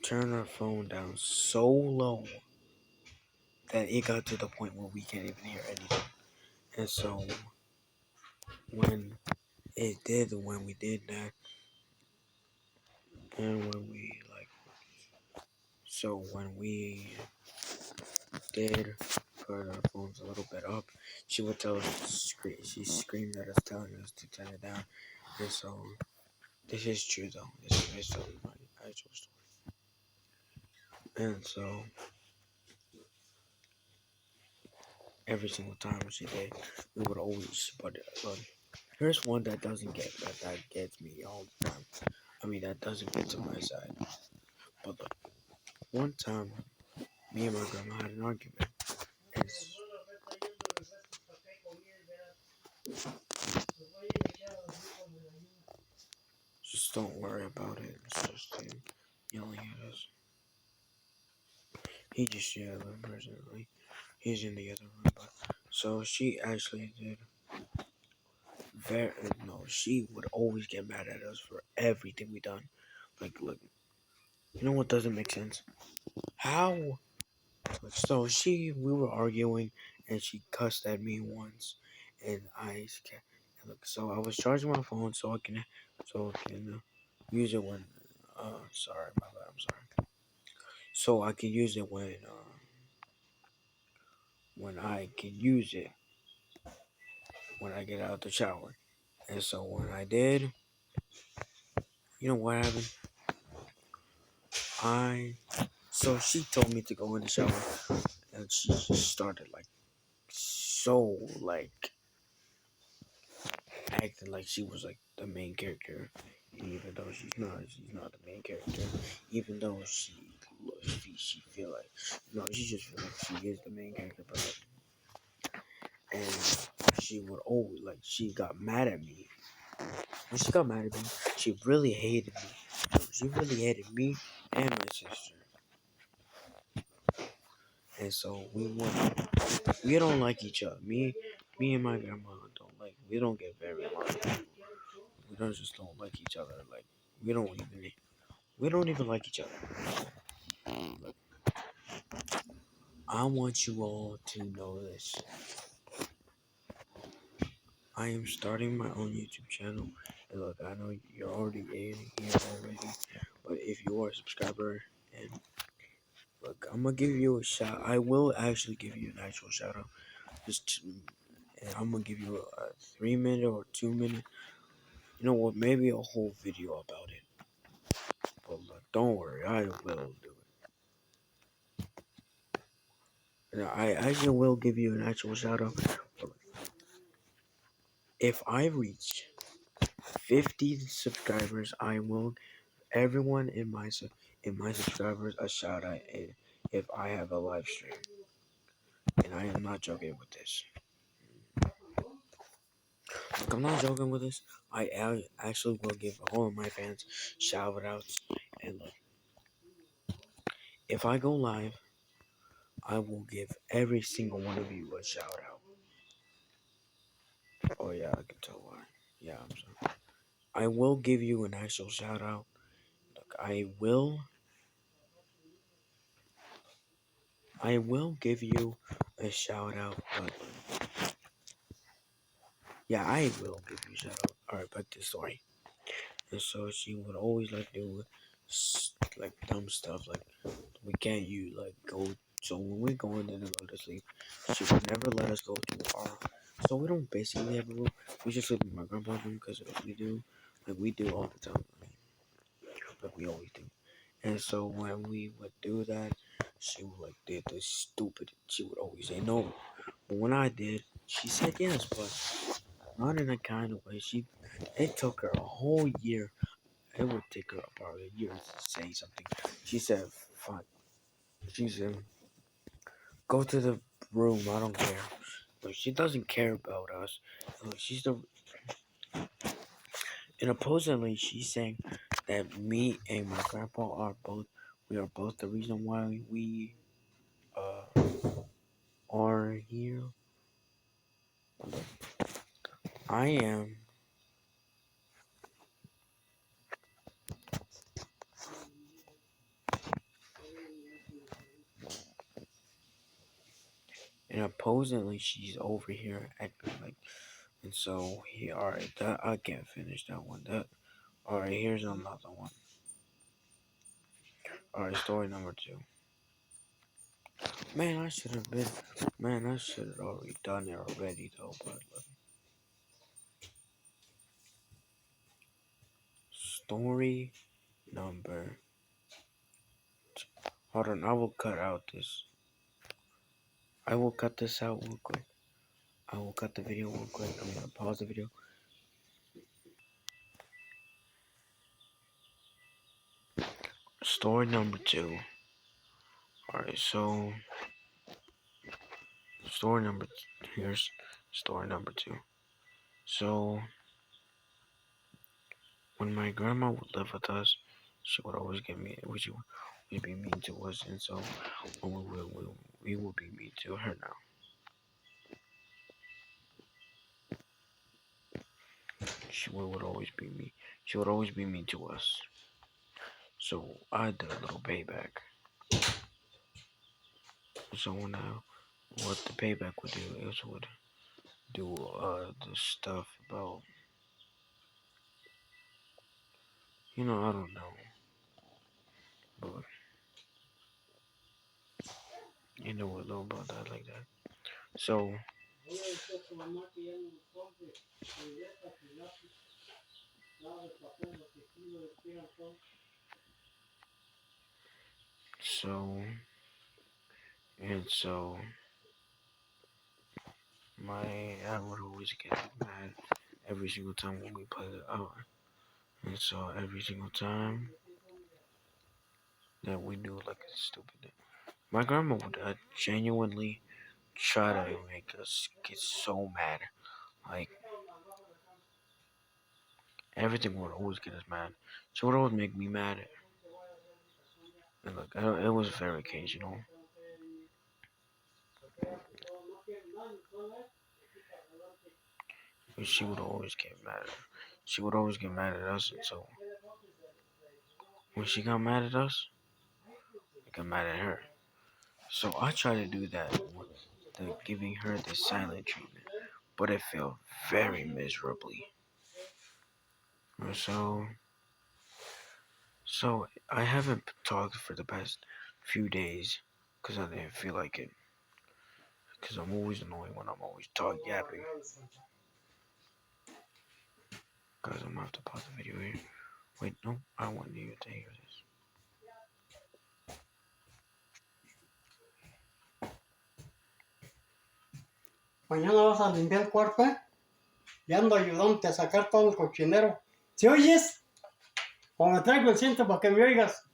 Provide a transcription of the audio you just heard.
turn our phone down so low that it got to the point where we can't even hear anything. And so when when we did that, and when we like, so when we did put our phones a little bit up, she would tell us to scream. She screamed at us, telling us to turn it down. And so this is true though. This is my actual story. And so every single time she did, we would always. But here's one that doesn't get that gets me all the time. I mean that doesn't get to my side. But look, one time me and my grandma had an argument. And just don't worry about it. It's just him yelling at us. He just yelled personally. He's in the other room, but so she actually did very no. She would always get mad at us for everything we done. Like, look, you know what doesn't make sense? How? So we were arguing, and she cussed at me once, and look. So I was charging my phone so I can use it when. Sorry, my bad. I'm sorry. So I can use it when I can use it when I get out of the shower. And so when I did, you know what happened? I so she told me to go in the shower, and she just started like so like acting like she was like the main character, and even though she's not the main character. Even though she feel like no, she just feel like she is the main character, but and she would always like she got mad at me. When she got mad at me, she really hated me. She really hated me and my sister. And so we don't like each other. Me and my grandma don't like. We don't get very along. We don't just don't like each other. Like we don't even we don't even like each other. Look, I want you all to know this. I am starting my own YouTube channel. And look, I know you're already in here already, but if you are a subscriber and look, I'm gonna give you a shout. I will actually give you an actual shout out. And I'm gonna give you a 3 minute or 2 minute. You know what? Maybe a whole video about it. But look, don't worry, I will do it. And I actually will give you an actual shout out. But if I reach 50 subscribers, I will everyone in my subscribers a shout out if I have a live stream. And I am not joking with this. Like, I'm not joking with this. Actually will give all of my fans shout outs. And look, if I go live, I will give every single one of you a shout out. Oh yeah, I can tell why. Yeah, I'm sorry. I will give you an actual shout out. Look, I will give you a shout out, but yeah, I will give you a shout out. Alright, back to the story. And so she would always like do like dumb stuff like we can't use like go. So when we go in and go to sleep, she would never let us go to our. So we don't basically have a room. We just live in my grandpa's room because we do all the time, like we always do. And so when we would do that, she would like did this stupid. She would always say no, but when I did, she said yes, but not in a kind of way. It took her a whole year. It would take her about a year to say something. She said, "Fine." She said, "Go to the room. I don't care." But she doesn't care about us. She's the and opposingly she's saying that me and my grandpa are both the reason why we uh are here. I am supposedly she's over here acting like, and so he, alright, that I can't finish that one. That alright, here's another one. Alright, story number 2. Man, I should have been. Man, I should have already done it already though. But story number. Hold on, I will cut out this. I will cut this out real quick. I will cut the video real quick. I'm gonna pause the video. Story number 2. Alright, so here's story number 2. So when my grandma would live with us, she would always get me, she would be mean to us, and so when we would be mean to her now. She would always be mean. She would always be mean to us. So I did a little payback. So what the payback would do is would do the stuff about, I don't know, but you know a little about that like that. So so and so I would always get mad every single time when we play the hour. And so every single time that we do like a stupid thing, my grandma would genuinely try to make us get so mad. Like everything would always get us mad. She would always make me mad. And look, it was very occasional. But she would always get mad. She would always get mad at us, and so when she got mad at us, I got mad at her. So I tried to do that with giving her the silent treatment, but it failed very miserably. So, so I haven't talked for the past few days because I didn't feel like it. Because I'm always annoying when I'm always yapping. Guys, I'm gonna have to pause the video here. Wait, no, I want you to hear this. Mañana vas a limpiar el cuarto, ¿eh? Y ando ayudándote a sacar todo el cochinero. ¿Sí oyes? O me traigo el cinto para que me oigas.